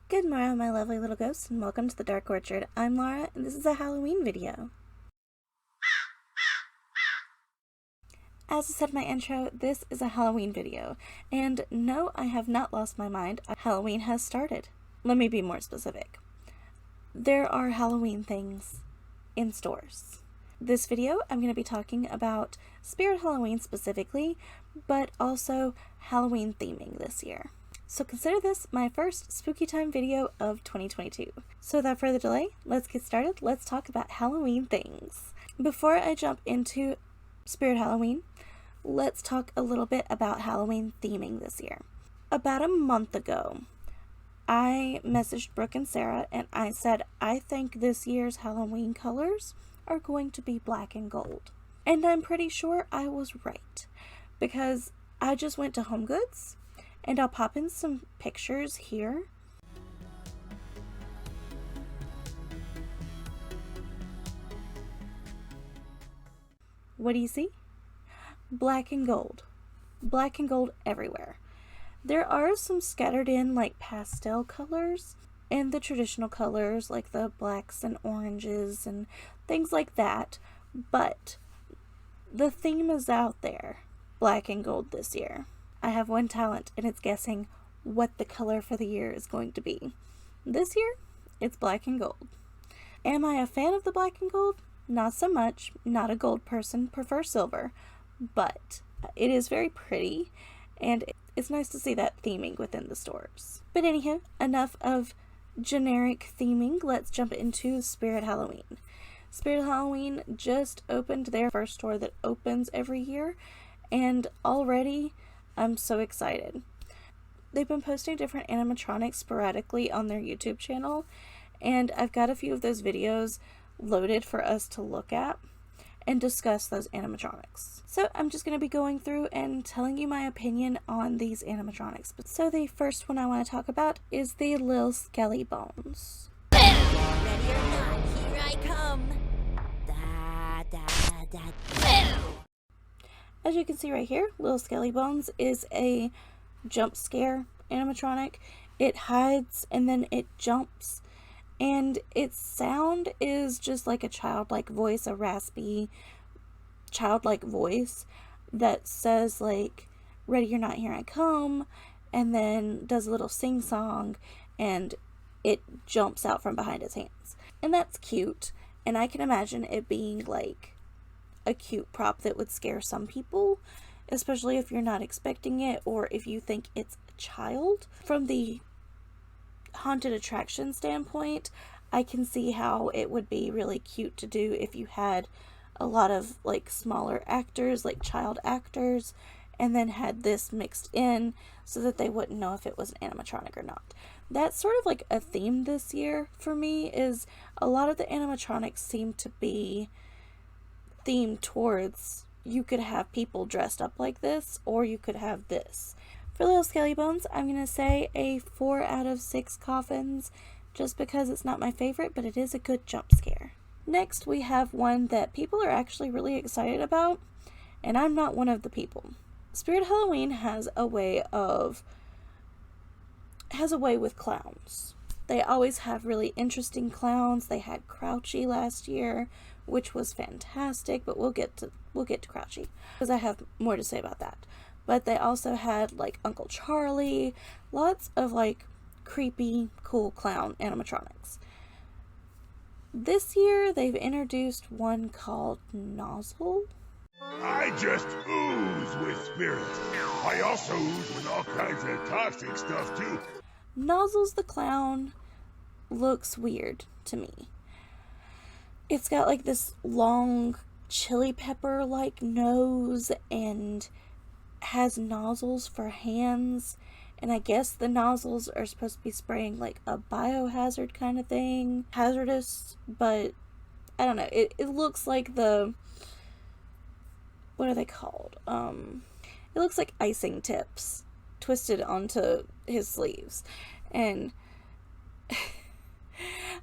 Good morning, my lovely little ghosts, and welcome to the Dark Orchard. I'm Laura, and this is a Halloween video. As I said in my intro, this is a Halloween video, and no, I have not lost my mind. Halloween has started. Let me be more specific. There are Halloween things in stores. This video, I'm going to be talking about Spirit Halloween specifically, but also Halloween theming this year. So consider this my first spooky time video of 2022. So without further delay, let's get started. Let's talk about Halloween things. Before I jump into Spirit Halloween, let's talk a little bit about Halloween theming this year. About a month ago, I messaged Brooke and Sarah and I said, I think this year's Halloween colors are going to be black and gold. And I'm pretty sure I was right, because I just went to Home Goods, and I'll pop in some pictures here. What do you see? Black and gold. Black and gold everywhere. There are some scattered in like pastel colors and the traditional colors like the blacks and oranges and things like that, but the theme is out there. Black and gold this year. I have one talent, and it's guessing what the color for the year is going to be. This year, it's black and gold. Am I a fan of the black and gold? Not so much. Not a gold person. Prefer silver. But it is very pretty, and it's nice to see that theming within the stores. But anyhow, enough of generic theming. Let's jump into Spirit Halloween. Spirit Halloween just opened their first store that opens every year, and already I'm so excited. They've been posting different animatronics sporadically on their YouTube channel, and I've got a few of those videos loaded for us to look at and discuss those animatronics. So I'm just going to be going through and telling you my opinion on these animatronics. So the first one I want to talk about is the Lil Skelly Bones. Ready or not, here I come. Da, da, da. As you can see right here, Lil Skelly Bones is a jump scare animatronic. It hides and then it jumps, and its sound is just like a childlike voice, a raspy childlike voice that says like, ready or not, here I come, and then does a little sing song and it jumps out from behind his hands. And that's cute, and I can imagine it being like a cute prop that would scare some people, especially if you're not expecting it or if you think it's a child. From the haunted attraction standpoint, I can see how it would be really cute to do if you had a lot of like smaller actors, like child actors, and then had this mixed in so that they wouldn't know if it was an animatronic or not. That's sort of like a theme this year for me, is a lot of the animatronics seem to be themed towards you could have people dressed up like this, or you could have this. For Lil Skelly Bones, I'm going to say a 4 out of 6 coffins, just because it's not my favorite, but it is a good jump scare. Next, we have one that people are actually really excited about, and I'm not one of the people. Spirit Halloween has a way with clowns. They always have really interesting clowns. They had Crouchy last year, which was fantastic, but we'll get to Crouchy because I have more to say about that. But they also had like Uncle Charlie, lots of like creepy, cool clown animatronics. This year they've introduced one called Nozzle. I just ooze with spirit. I also ooze with all kinds of toxic stuff too. Nozzle's the clown looks weird to me. It's got like this long chili pepper like nose and has nozzles for hands, and I guess the nozzles are supposed to be spraying like a biohazard kind of thing. Hazardous, but I don't know. It looks like the, what are they called? It looks like icing tips twisted onto his sleeves. And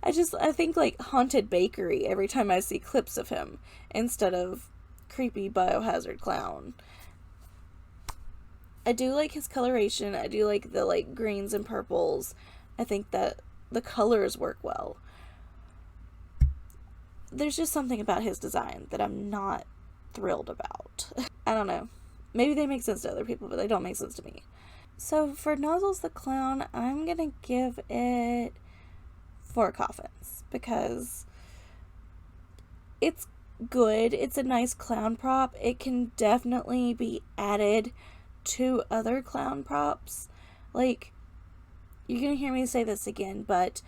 I think like Haunted Bakery every time I see clips of him instead of creepy biohazard clown. I do like his coloration. I do like the like greens and purples I think that the colors work well. There's just something about his design that I'm not thrilled about. I don't know. Maybe they make sense to other people, but they don't make sense to me. So for Nozzles the Clown, I'm gonna give it 4 coffins because it's good. It's a nice clown prop. It can definitely be added to other clown props. Like, you're gonna hear me say this again, but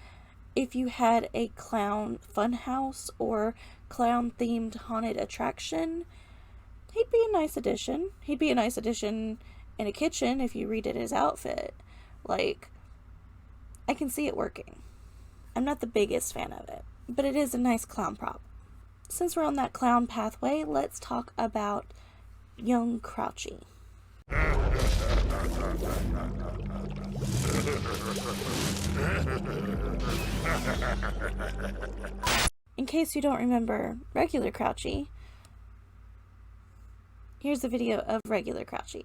if you had a clown funhouse or clown themed haunted attraction, he'd be a nice addition. He'd be a nice addition in a kitchen if you redid his outfit. Like, I can see it working. I'm not the biggest fan of it, but it is a nice clown prop. Since we're on that clown pathway, let's talk about young Crouchy. In case you don't remember regular Crouchy, here's a video of regular Crouchy.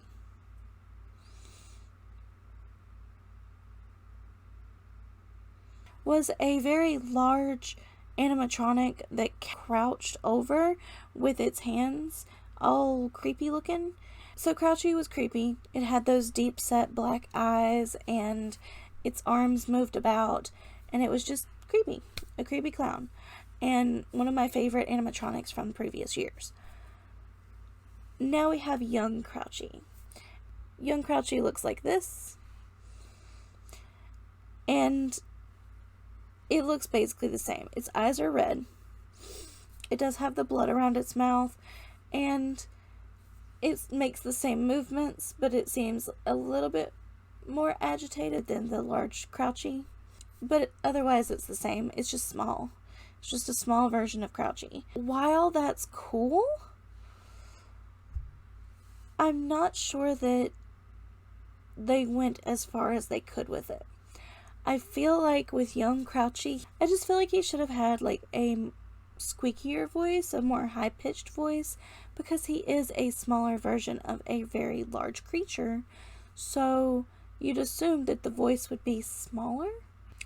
Was a very large animatronic that crouched over with its hands, all creepy looking. So Crouchy was creepy. It had those deep set black eyes and its arms moved about, and it was just creepy. A creepy clown. And one of my favorite animatronics from previous years. Now we have young Crouchy. Young Crouchy looks like this. And it looks basically the same. Its eyes are red. It does have the blood around its mouth. And it makes the same movements, but it seems a little bit more agitated than the large Crouchy. But otherwise it's the same. It's just small. It's just a small version of Crouchy. While that's cool, I'm not sure that they went as far as they could with it. I feel like with young Crouchy, I just feel like he should have had like a squeakier voice, a more high-pitched voice, because he is a smaller version of a very large creature. So you'd assume that the voice would be smaller.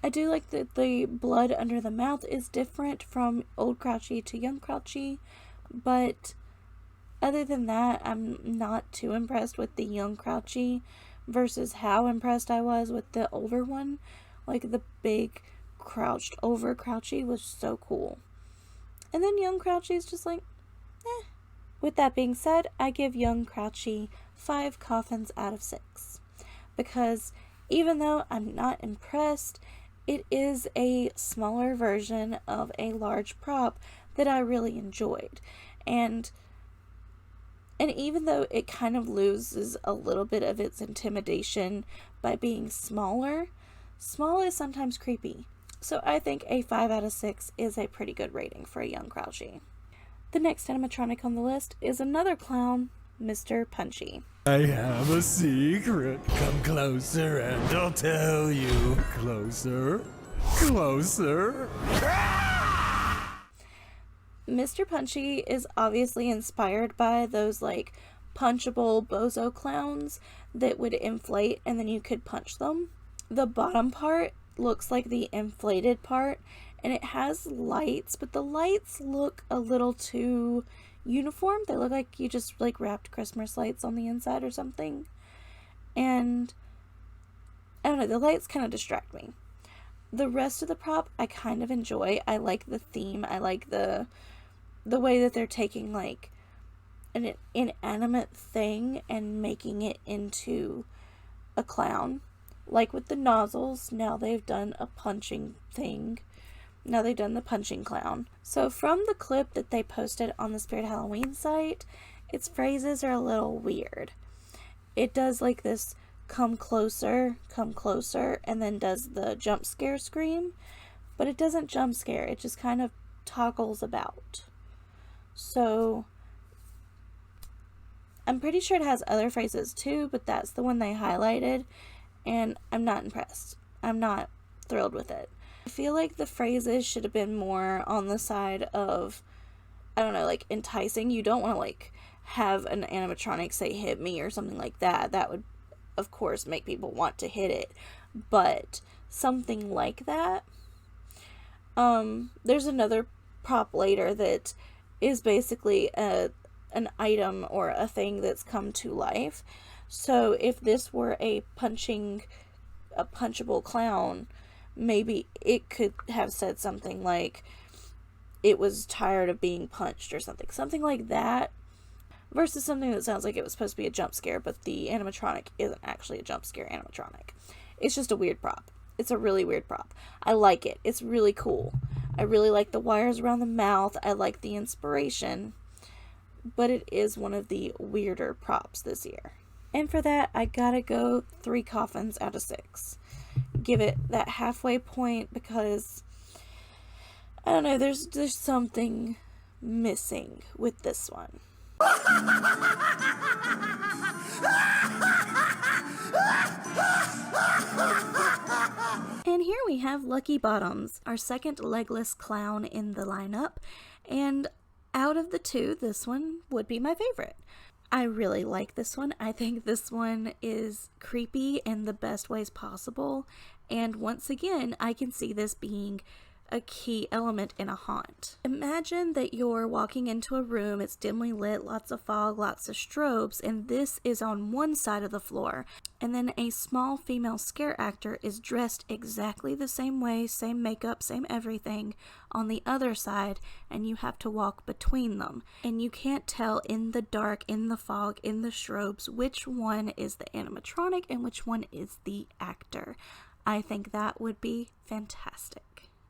I do like that the blood under the mouth is different from old Crouchy to young Crouchy, but other than that, I'm not too impressed with the young Crouchy versus how impressed I was with the older one. Like, the big crouched over Crouchy was so cool. And then young Crouchy is just like, eh. With that being said, I give young Crouchy 5 coffins out of 6. Because even though I'm not impressed, it is a smaller version of a large prop that I really enjoyed. And even though it kind of loses a little bit of its intimidation by being smaller, small is sometimes creepy. So I think a 5 out of 6 is a pretty good rating for a young Crouchy. The next animatronic on the list is another clown, Mr. Punchy. I have a secret. Come closer and I'll tell you. Closer. Closer. Mr. Punchy is obviously inspired by those like punchable bozo clowns that would inflate and then you could punch them. The bottom part looks like the inflated part and it has lights, but the lights look a little too uniform. They look like you just like wrapped Christmas lights on the inside or something. And I don't know, the lights kind of distract me. The rest of the prop I kind of enjoy. I like the theme. I like the way that they're taking like an inanimate thing and making it into a clown. Like with the nozzles, now they've done a punching thing. Now they've done the punching clown. So from the clip that they posted on the Spirit Halloween site, its phrases are a little weird. It does like this come closer, and then does the jump scare scream. But it doesn't jump scare, it just kind of toggles about. So I'm pretty sure it has other phrases too, but that's the one they highlighted. And I'm not impressed. I'm not thrilled with it. I feel like the phrases should have been more on the side of, I don't know, like enticing. You don't want to like have an animatronic say hit me or something like that. That would, of course, make people want to hit it. But something like that. There's another prop later that is basically an item or a thing that's come to life. So if this were a punchable clown, maybe it could have said something like it was tired of being punched or something like that, versus something that sounds like it was supposed to be a jump scare, but the animatronic isn't actually a jump scare animatronic. It's just a weird prop. It's a really weird prop. I like it. It's really cool. I really like the wires around the mouth. I like the inspiration. But it is one of the weirder props this year. And for that, I gotta go 3 coffins out of 6. Give it that halfway point because, I don't know, there's something missing with this one. And here we have Lucky Bottoms, our second legless clown in the lineup, and out of the 2, this one would be my favorite. I really like this one. I think this one is creepy in the best ways possible, and once again, I can see this being a key element in a haunt. Imagine that you're walking into a room, it's dimly lit, lots of fog, lots of strobes, and this is on one side of the floor, and then a small female scare actor is dressed exactly the same way, same makeup, same everything, on the other side, and you have to walk between them. And you can't tell in the dark, in the fog, in the strobes, which one is the animatronic and which one is the actor. I think that would be fantastic.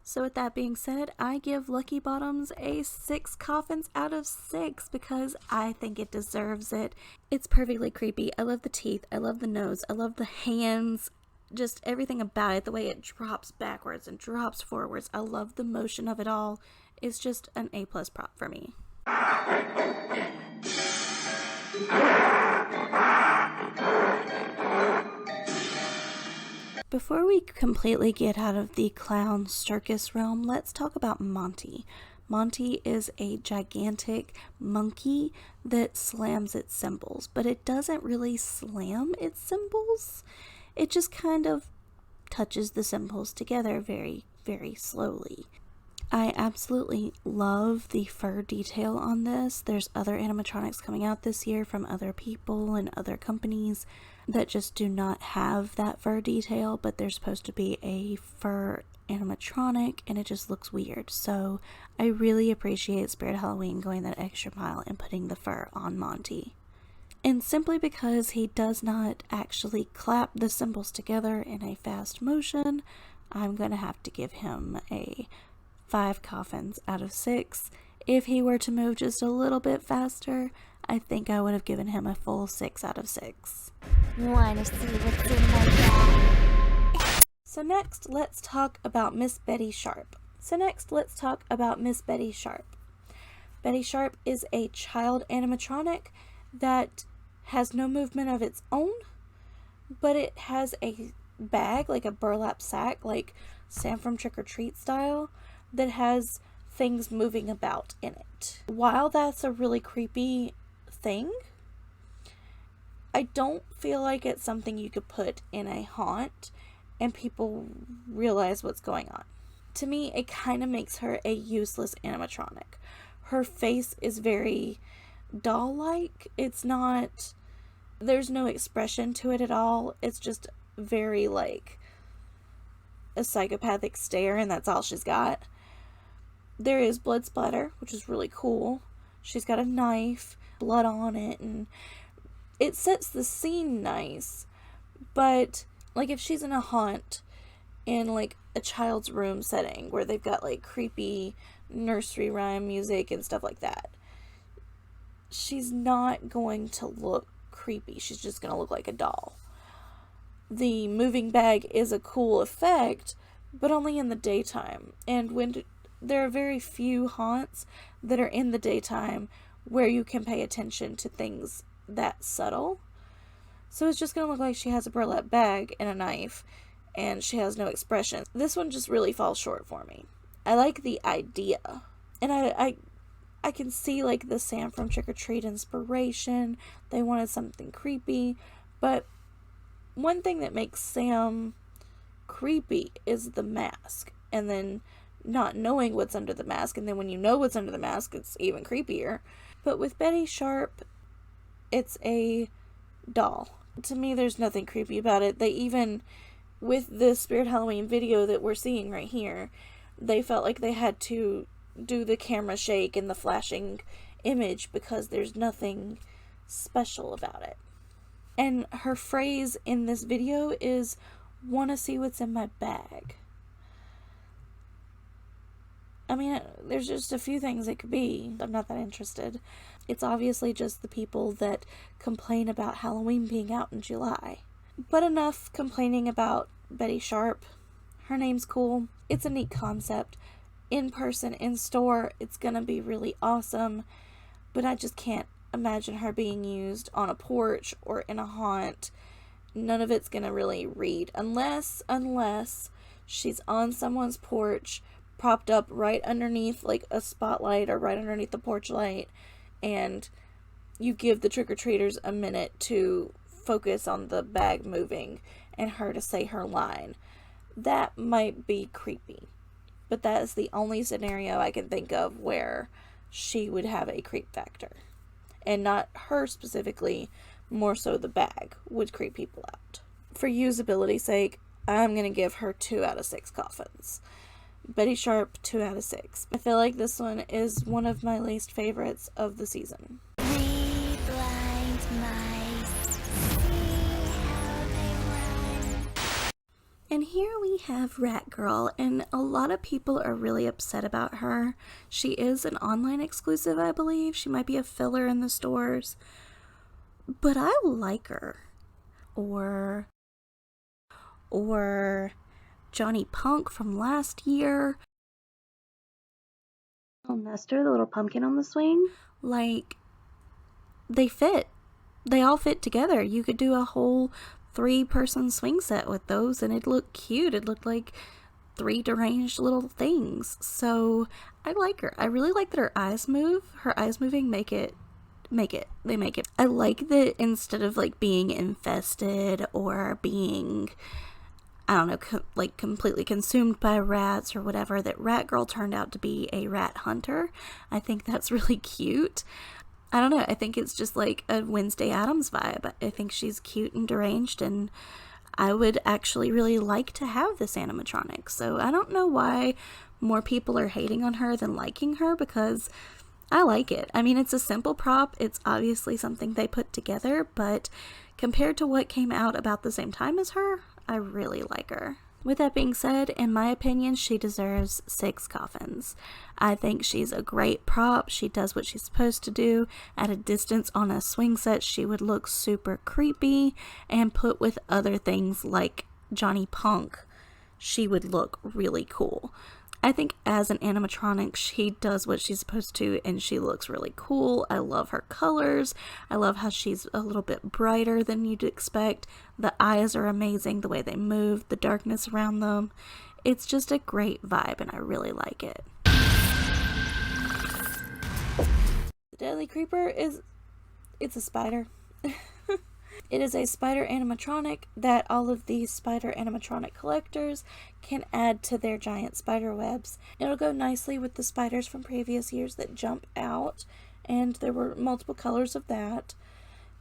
So with that being said, I give Lucky Bottoms a 6 coffins out of 6 because I think it deserves it. It's perfectly creepy. I love the teeth. I love the nose. I love the hands. Just everything about it. The way it drops backwards and drops forwards. I love the motion of it all. It's just an A+ prop for me. Before we completely get out of the clown circus realm, let's talk about Monty. Monty is a gigantic monkey that slams its cymbals, but it doesn't really slam its cymbals. It just kind of touches the cymbals together very, very slowly. I absolutely love the fur detail on this. There's other animatronics coming out this year from other people and other companies that just do not have that fur detail, but they're supposed to be a fur animatronic and it just looks weird. So I really appreciate Spirit Halloween going that extra mile and putting the fur on Monty. And simply because he does not actually clap the cymbals together in a fast motion, I'm going to have to give him a 5 coffins out of 6. If he were to move just a little bit faster, I think I would have given him a full 6 out of 6. Wanna see what's in my bag? So next, let's talk about Miss Betty Sharpe. Betty Sharpe is a child animatronic that has no movement of its own, but it has a bag, like a burlap sack, like Sam from Trick or Treat style, that has things moving about in it. While that's a really creepy thing, I don't feel like it's something you could put in a haunt and people realize what's going on. To me, it kind of makes her a useless animatronic. Her face is very doll-like. It's not, there's no expression to it at all. It's just very like a psychopathic stare, and that's all she's got. There is blood splatter, which is really cool. She's got a knife, blood on it, and it sets the scene nice. But like if she's in a haunt in like a child's room setting where they've got like creepy nursery rhyme music and stuff like that, she's not going to look creepy. She's just going to look like a doll. The moving bag is a cool effect, but only in the daytime. And when there are very few haunts that are in the daytime where you can pay attention to things that subtle. So it's just going to look like she has a burlap bag and a knife, and she has no expression. This one just really falls short for me. I like the idea, and I can see like the Sam from Trick or Treat inspiration. They wanted something creepy, but one thing that makes Sam creepy is the mask, and then not knowing what's under the mask, and then when you know what's under the mask, it's even creepier. But with Betty Sharpe, it's a doll. To me, there's nothing creepy about it. They even, with this Spirit Halloween video that we're seeing right here, they felt like they had to do the camera shake and the flashing image because there's nothing special about it. And her phrase in this video is, "Wanna see what's in my bag?" I mean, there's just a few things it could be. I'm not that interested. It's obviously just the people that complain about Halloween being out in July. But enough complaining about Betty Sharpe. Her name's cool. It's a neat concept. In person, in store, it's gonna be really awesome. But I just can't imagine her being used on a porch or in a haunt. None of it's gonna really read. Unless she's on someone's porch, propped up right underneath like a spotlight or right underneath the porch light, and you give the trick-or-treaters a minute to focus on the bag moving and her to say her line. That might be creepy, but that is the only scenario I can think of where she would have a creep factor, and not her specifically, more so the bag would creep people out. For usability's sake, I'm gonna give her 2 out of 6 coffins. Betty Sharpe, 2 out of 6. I feel like this one is one of my least favorites of the season. Three blind mice, see how they run. And here we have Rat Girl, and a lot of people are really upset about her. She is an online exclusive, I believe. She might be a filler in the stores, but I like her. Or Johnny Punk from last year. Oh, Nestor, the little pumpkin on the swing. Like, they fit. They all fit together. You could do a whole 3-person swing set with those and it'd look cute. It looked like 3 deranged little things. So I like her. I really like that her eyes move. Her eyes moving make it. I like that instead of like being infested or being, I don't know, like completely consumed by rats or whatever, that Rat Girl turned out to be a rat hunter. I think that's really cute. I don't know, I think it's just like a Wednesday Addams vibe. I think she's cute and deranged, and I would actually really like to have this animatronic. So I don't know why more people are hating on her than liking her, because I like it. I mean, it's a simple prop. It's obviously something they put together, but compared to what came out about the same time as her, I really like her. With that being said, in my opinion, she deserves 6 coffins. I think she's a great prop. She does what she's supposed to do. At a distance on a swing set, she would look super creepy, and put with other things like Johnny Punk, she would look really cool. I think as an animatronic, she does what she's supposed to, and she looks really cool. I love her colors. I love how she's a little bit brighter than you'd expect. The eyes are amazing, the way they move, the darkness around them. It's just a great vibe, and I really like it. The Deadly Creeper it's a spider. It is a spider animatronic that all of these spider animatronic collectors can add to their giant spider webs. It'll go nicely with the spiders from previous years that jump out, and there were multiple colors of that.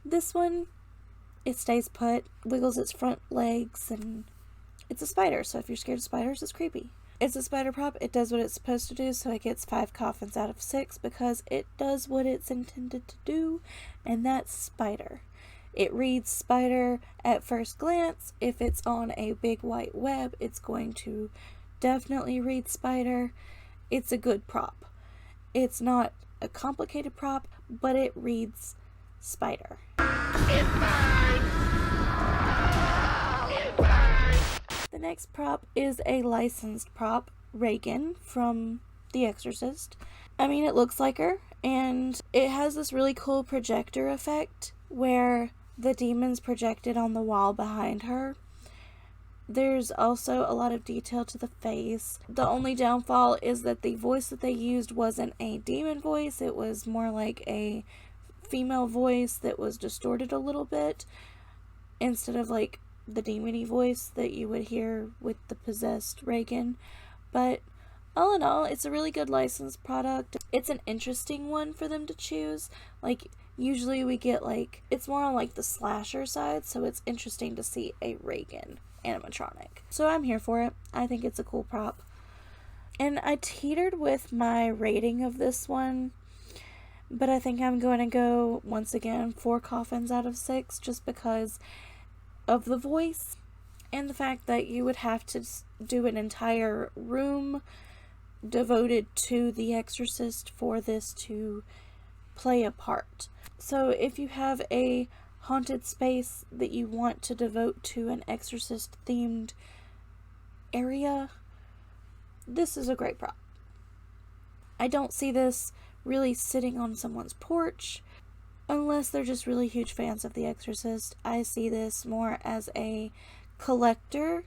This one, it stays put, wiggles its front legs, and it's a spider, so if you're scared of spiders, it's creepy. It's a spider prop. It does what it's supposed to do, so it gets 5 coffins out of 6 because it does what it's intended to do, and that's spider. It reads spider at first glance. If it's on a big white web, it's going to definitely read spider. It's a good prop. It's not a complicated prop, but it reads spider. The next prop is a licensed prop, Regan from The Exorcist. I mean, it looks like her, and it has this really cool projector effect where the demon's projected on the wall behind her. There's also a lot of detail to the face. The only downfall is that the voice that they used wasn't a demon voice. It was more like a female voice that was distorted a little bit, instead of like the demony voice that you would hear with the possessed Regan. But all in all, it's a really good licensed product. It's an interesting one for them to choose. Like, usually we get like, it's more on like the slasher side, so it's interesting to see a Regan animatronic. So I'm here for it. I think it's a cool prop. And I teetered with my rating of this one, but I think I'm going to go, once again, 4 coffins out of 6, just because of the voice and the fact that you would have to do an entire room devoted to The Exorcist for this to play a part. So if you have a haunted space that you want to devote to an Exorcist themed area, this is a great prop. I don't see this really sitting on someone's porch unless they're just really huge fans of The Exorcist. I see this more as a collector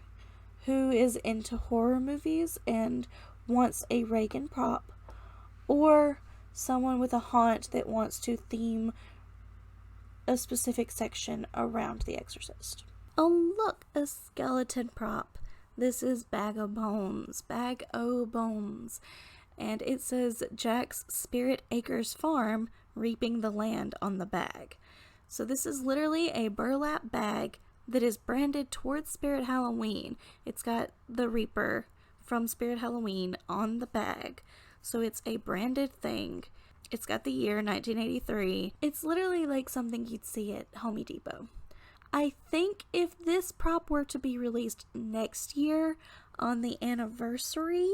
who is into horror movies and wants a Regan prop, or someone with a haunt that wants to theme a specific section around The Exorcist. Oh look, a skeleton prop. This is Bag o' Bones. Bag o' Bones. And it says Jack's Spirit Acres Farm, reaping the land on the bag. So this is literally a burlap bag that is branded towards Spirit Halloween. It's got the Reaper from Spirit Halloween on the bag. So it's a branded thing. It's got the year 1983. It's literally like something you'd see at Home Depot. I think if this prop were to be released next year on the anniversary,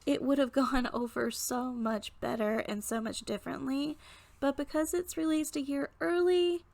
it would have gone over so much better and so much differently. But because it's released a year early,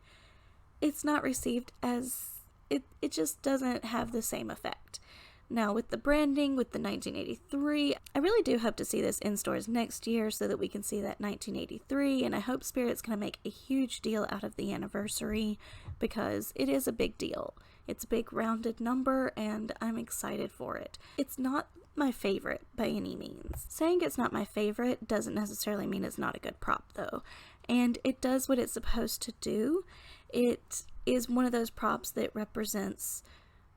it's not received as... It just doesn't have the same effect. Now, with the branding, with the 1983, I really do hope to see this in stores next year so that we can see that 1983, and I hope Spirit's going to make a huge deal out of the anniversary, because it is a big deal. It's a big rounded number, and I'm excited for it. It's not my favorite by any means. Saying it's not my favorite doesn't necessarily mean it's not a good prop, though. And it does what it's supposed to do. It is one of those props that represents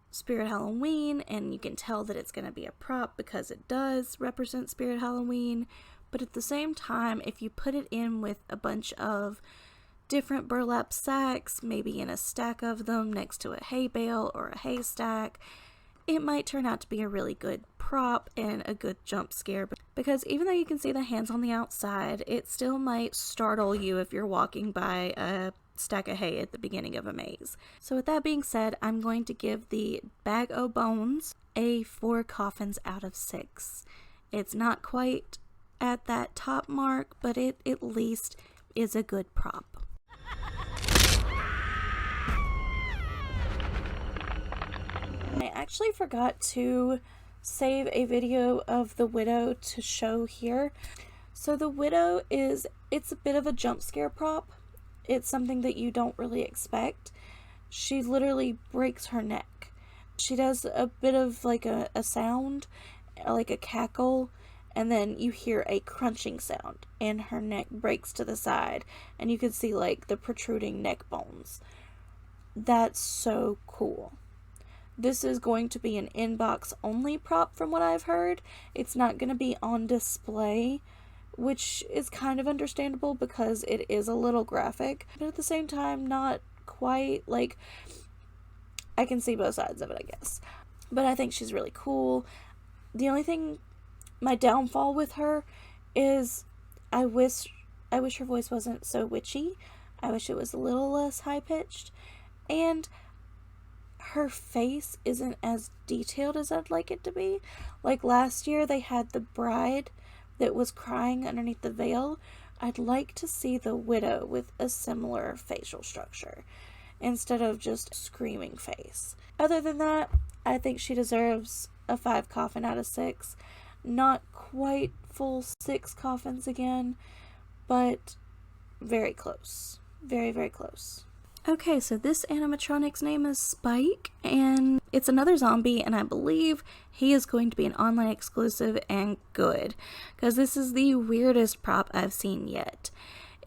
Spirit Halloween, and you can tell that it's going to be a prop because it does represent Spirit Halloween. But at the same time, if you put it in with a bunch of different burlap sacks, maybe in a stack of them next to a hay bale or a haystack, it might turn out to be a really good prop and a good jump scare, because even though you can see the hands on the outside, it still might startle you if you're walking by a stack of hay at the beginning of a maze. So with that being said, I'm going to give the Bag o' Bones a 4 coffins out of 6. It's not quite at that top mark, but it at least is a good prop. I actually forgot to save a video of the Widow to show here. So the Widow it's a bit of a jump scare prop. It's something that you don't really expect. She literally breaks her neck. She does a bit of like a sound, like a cackle, and then you hear a crunching sound, and her neck breaks to the side, and you can see like the protruding neck bones. That's so cool. This is going to be an inbox only prop from what I've heard. It's not going to be on display, which is kind of understandable because it is a little graphic, but at the same time not quite. Like, I can see both sides of it, I guess. But I think she's really cool. The only thing, my downfall with her is I wish her voice wasn't so witchy. I wish it was a little less high-pitched. And her face isn't as detailed as I'd like it to be. Like last year they had the bride that was crying underneath the veil. I'd like to see the Widow with a similar facial structure instead of just screaming face. Other than that, I think she deserves a 5 coffin out of 6. Not quite full 6 coffins again, but very close. Very, very close. Okay, so this animatronic's name is Spike, and it's another zombie, and I believe he is going to be an online exclusive and good, because this is the weirdest prop I've seen yet.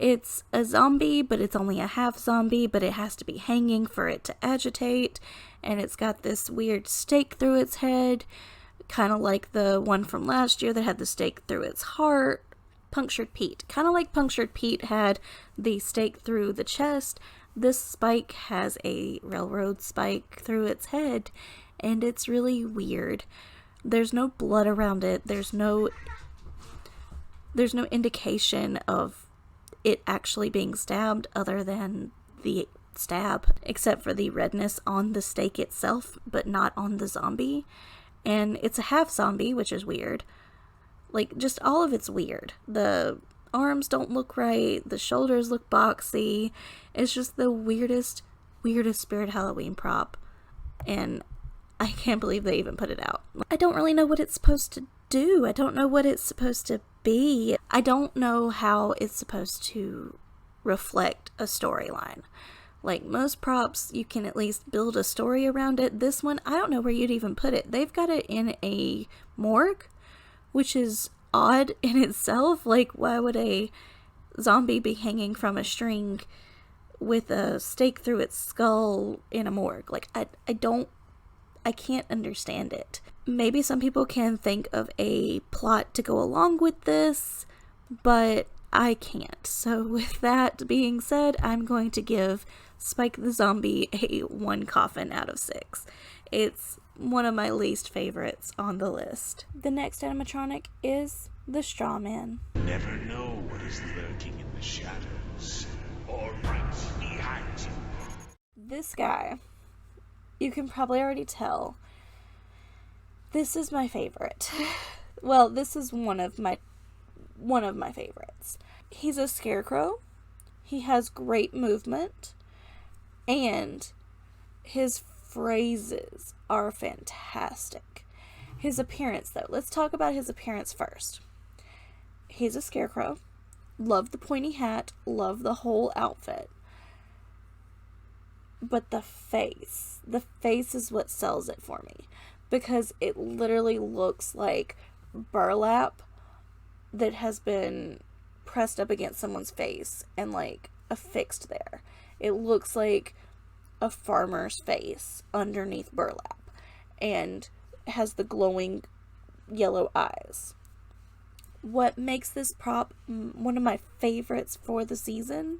It's a zombie, but it's only a half zombie, but it has to be hanging for it to agitate. And it's got this weird stake through its head, kind of like the one from last year that had the stake through its heart. Punctured Pete. Kind of like Punctured Pete had the stake through the chest. This spike has a railroad spike through its head, and it's really weird. There's no blood around it. There's no indication of it actually being stabbed other than the stab, except for the redness on the stake itself, but not on the zombie. And it's a half zombie, which is weird. Like, just all of it's weird. The arms don't look right. The shoulders look boxy. It's just the weirdest Spirit Halloween prop. And I can't believe they even put it out. I don't really know what it's supposed to do. I don't know what it's supposed to be. I don't know how it's supposed to reflect a storyline. Like, most props, you can at least build a story around it. This one, I don't know where you'd even put it. They've got it in a morgue, which is odd in itself. Like, why would a zombie be hanging from a string with a stake through its skull in a morgue? Like, I can't understand it. Maybe some people can think of a plot to go along with this, but I can't. So with that being said, I'm going to give Spike the Zombie a 1 coffin out of 6. It's one of my least favorites on the list. The next animatronic is the Straw Man. Never know what is lurking in the shadows, or right behind you. This guy, you can probably already tell, this is my favorite. Well, this is one of my favorites. He's a scarecrow. He has great movement, and his phrases are fantastic. His appearance, though, let's talk about his appearance first. He's a scarecrow. Love the pointy hat, love the whole outfit. But the face is what sells it for me, because it literally looks like burlap that has been pressed up against someone's face and like affixed there. It looks like a farmer's face underneath burlap, and has the glowing yellow eyes. What makes this prop one of my favorites for the season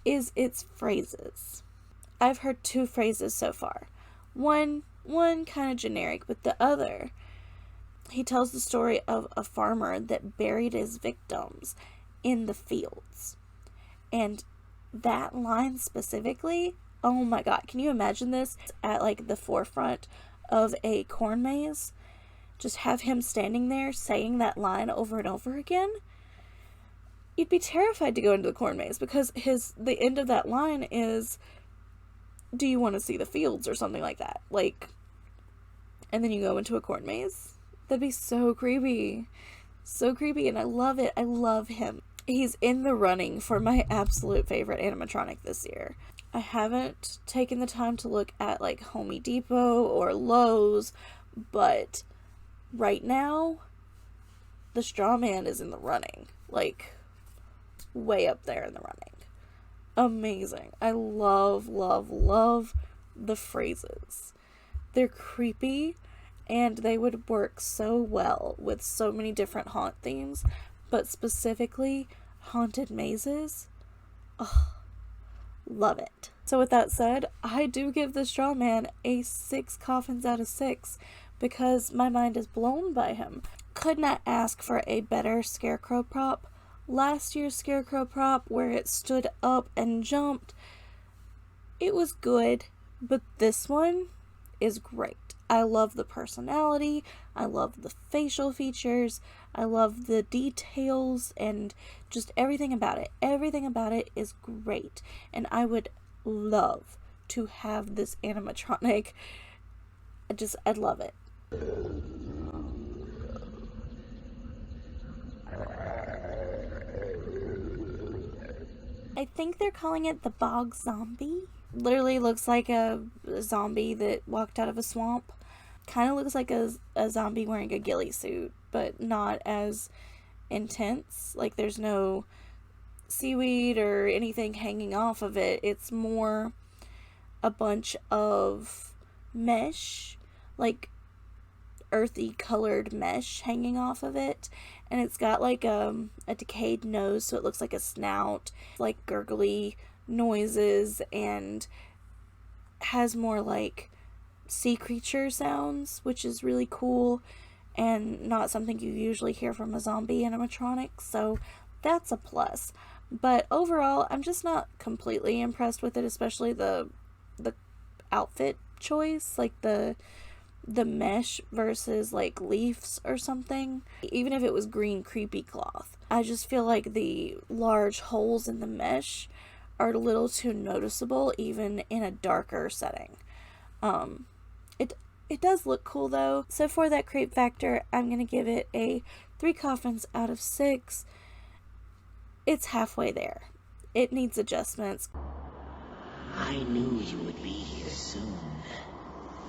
is its phrases. I've heard 2 phrases so far. One kind of generic, but the other, he tells the story of a farmer that buried his victims in the fields. And that line specifically, oh my god, can you imagine this at like the forefront of a corn maze? Just have him standing there saying that line over and over again? You'd be terrified to go into the corn maze, because the end of that line is, do you want to see the fields, or something like that. Like, and then you go into a corn maze? That'd be so creepy. So creepy, and I love it. I love him. He's in the running for my absolute favorite animatronic this year. I haven't taken the time to look at like Home Depot or Lowe's, but right now, the Straw Man is in the running. Like, way up there in the running. Amazing. I love, love, love the phrases. They're creepy, and they would work so well with so many different haunt themes, but specifically haunted mazes. Oh, love it. So with that said, I do give the Straw Man a 6 coffins out of 6, because my mind is blown by him. Could not ask for a better scarecrow prop. Last year's scarecrow prop, where it stood up and jumped, it was good, but this one is great. I love the personality, I love the facial features, I love the details, and just everything about it. Everything about it is great, and I would love to have this animatronic. I'd love it. I think they're calling it the Bog Zombie. Literally looks like a zombie that walked out of a swamp. Kind of looks like a zombie wearing a ghillie suit, but not as intense. Like, there's no seaweed or anything hanging off of it. It's more a bunch of mesh, like earthy colored mesh hanging off of it, and it's got like a decayed nose, so it looks like a snout, like gurgly noises, and has more like sea creature sounds, which is really cool and not something you usually hear from a zombie animatronic, so that's a plus. But overall, I'm just not completely impressed with it, especially the outfit choice, like the mesh versus like leaves or something. Even if it was green creepy cloth, I just feel like the large holes in the mesh are a little too noticeable even in a darker setting. It does look cool though. So for that creep factor, I'm gonna give it a 3 coffins out of 6. It's halfway there. It needs adjustments. I knew you would be here soon.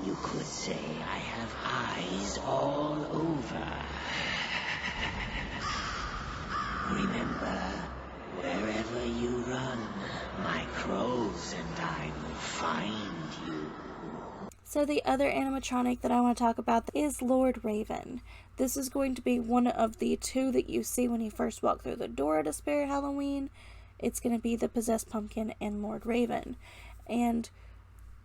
You could say I have eyes all over. Remember, wherever you run, my crows and I will find you. So the other animatronic that I want to talk about is Lord Raven. This is going to be one of the 2 that you see when you first walk through the door at a Spirit Halloween. It's going to be the Possessed Pumpkin and Lord Raven. And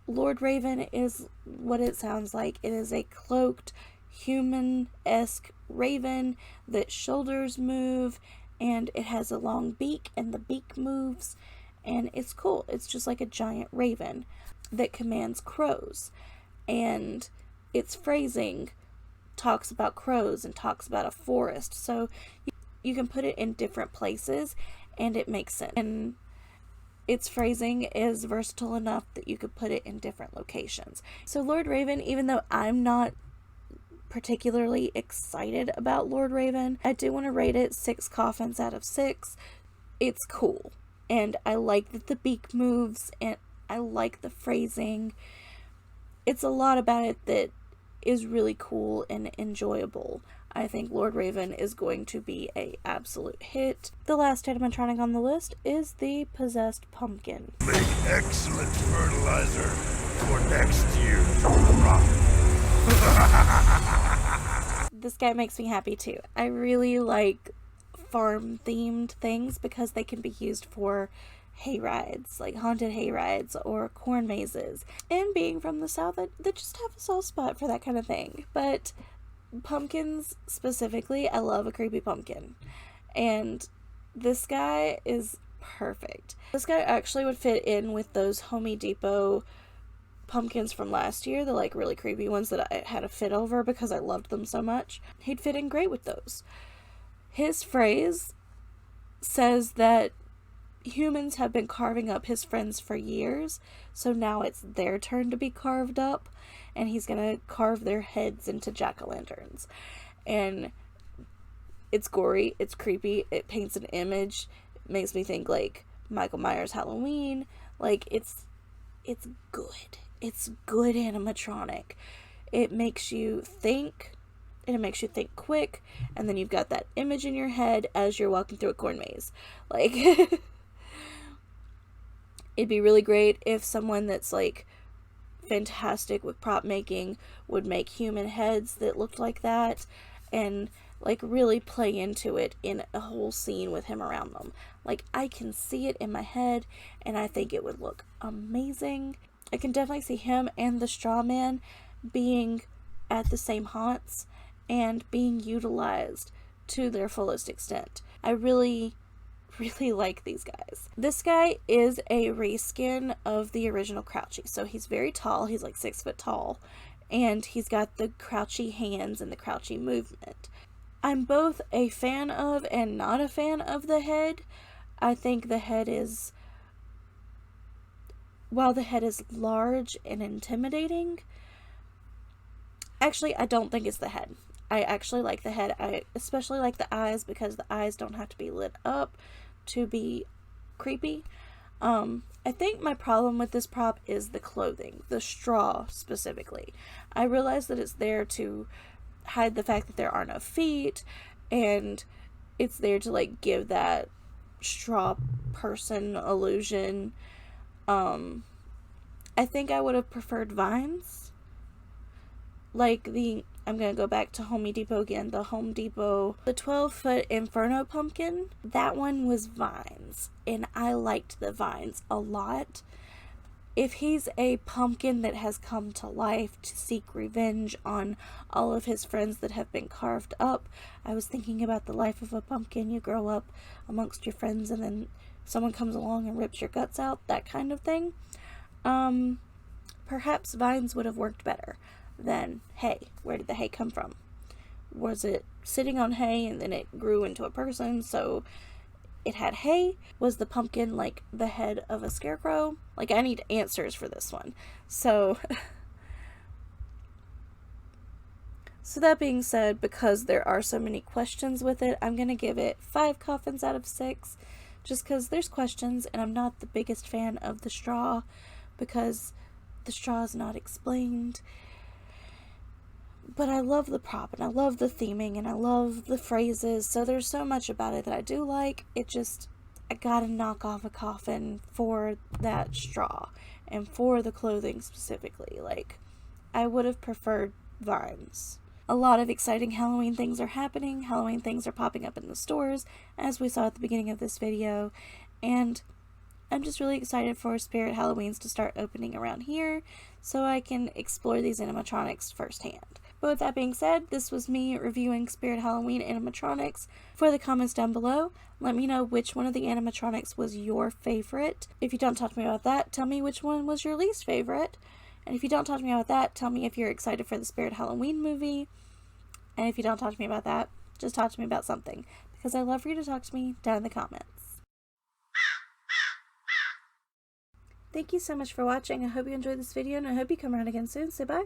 Lord Raven is what it sounds like. It is a cloaked, human-esque raven that shoulders move, and it has a long beak, and the beak moves, and it's cool. It's just like a giant raven that commands crows, and its phrasing talks about crows and talks about a forest, so you can put it in different places and it makes sense. And its phrasing is versatile enough that you could put it in different locations. So Lord Raven, even though I'm not particularly excited about Lord Raven, I do want to rate it 6 coffins out of 6. It's cool, and I like that the beak moves, and I like the phrasing. It's a lot about it that is really cool and enjoyable. I think Lord Raven is going to be an absolute hit. The last animatronic on the list is the Possessed Pumpkin. Make excellent fertilizer for next year's crop. This guy makes me happy too. I really like farm themed things because they can be used for hay rides, like haunted hay rides or corn mazes. And being from the South, they just have a soft spot for that kind of thing. But pumpkins specifically, I love a creepy pumpkin. And this guy is perfect. This guy actually would fit in with those Home Depot pumpkins from last year, the like really creepy ones that I had a fit over because I loved them so much. He'd fit in great with those. His phrase says that humans have been carving up his friends for years, so now it's their turn to be carved up, and he's gonna carve their heads into jack-o'-lanterns. And it's gory, it's creepy, it paints an image, it makes me think like Michael Myers Halloween. Like it's good. It's good animatronic. It makes you think, and it makes you think quick, and then you've got that image in your head as you're walking through a corn maze. Like it'd be really great if someone that's like fantastic with prop making would make human heads that looked like that and like really play into it in a whole scene with him around them. Like I can see it in my head and I think it would look amazing. I can definitely see him and the straw man being at the same haunts and being utilized to their fullest extent. I really like these guys. This guy is a reskin of the original Crouchy. So he's very tall. He's like 6 foot tall. And he's got the Crouchy hands and the Crouchy movement. I'm both a fan of and not a fan of the head. I think the head is, while the head is large and intimidating, actually I don't think it's the head. I actually like the head. I especially like the eyes because the eyes don't have to be lit up to be creepy. I think my problem with this prop is the clothing, the straw specifically. I realize that it's there to hide the fact that there are no feet, and it's there to like give that straw person illusion. I think I would have preferred vines. Like I'm going to go back to Home Depot again. The Home Depot, the 12-foot Inferno pumpkin, that one was vines. And I liked the vines a lot. If he's a pumpkin that has come to life to seek revenge on all of his friends that have been carved up, I was thinking about the life of a pumpkin. You grow up amongst your friends and then someone comes along and rips your guts out, that kind of thing. Perhaps vines would have worked better than hay. Where did the hay come from? Was it sitting on hay and then it grew into a person, so it had hay? Was the pumpkin like the head of a scarecrow? Like, I need answers for this one. So that being said, because there are so many questions with it, I'm gonna give it 5 coffins out of 6, just because there's questions, and I'm not the biggest fan of the straw, because the straw is not explained. But I love the prop, and I love the theming, and I love the phrases, so there's so much about it that I do like. It just, I gotta knock off a coffin for that straw, and for the clothing specifically. Like, I would have preferred vines. A lot of exciting Halloween things are happening. Halloween things are popping up in the stores, as we saw at the beginning of this video, and I'm just really excited for Spirit Halloweens to start opening around here, so I can explore these animatronics firsthand. But with that being said, this was me reviewing Spirit Halloween animatronics. For the comments down below, let me know which one of the animatronics was your favorite. If you don't talk to me about that, tell me which one was your least favorite. And if you don't talk to me about that, tell me if you're excited for the Spirit Halloween movie. And if you don't talk to me about that, just talk to me about something, because I love for you to talk to me down in the comments. Thank you so much for watching. I hope you enjoyed this video, and I hope you come around again soon. Say bye.